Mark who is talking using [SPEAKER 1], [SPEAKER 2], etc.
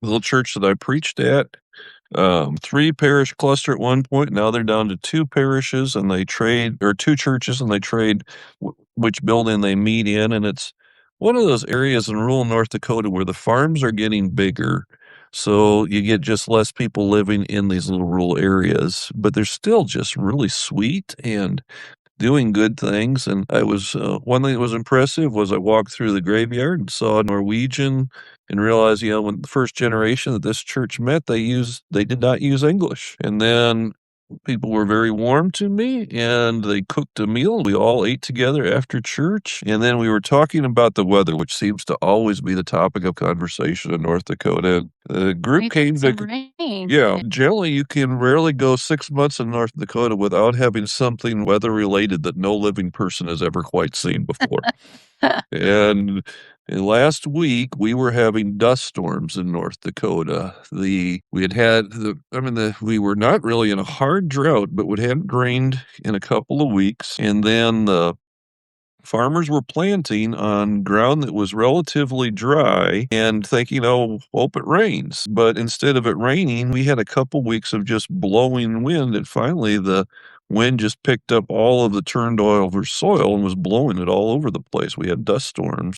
[SPEAKER 1] little church that I preached at, 3 parish cluster at one point. Now they're down to 2 parishes, and they trade, or 2 churches, and they trade which building they meet in. And it's one of those areas in rural North Dakota where the farms are getting bigger. So you get just less people living in these little rural areas, but they're still just really sweet and doing good things. And I was one thing that was impressive was I walked through the graveyard and saw a Norwegian and realized, when the first generation that this church met, they did not use English. And then people were very warm to me, and they cooked a meal. We all ate together after church, and then we were talking about the weather, which seems to always be the topic of conversation in North Dakota. The group
[SPEAKER 2] We've
[SPEAKER 1] came
[SPEAKER 2] had some
[SPEAKER 1] to
[SPEAKER 2] rain.
[SPEAKER 1] Yeah, generally you can rarely go 6 months in North Dakota without having something weather-related that no living person has ever quite seen before. And last week, we were having dust storms in North Dakota. We were not really in a hard drought, but it hadn't rained in a couple of weeks. And then the farmers were planting on ground that was relatively dry and thinking, oh, hope it rains. But instead of it raining, we had a couple weeks of just blowing wind. And finally, the wind just picked up all of the turned over soil and was blowing it all over the place. We had dust storms.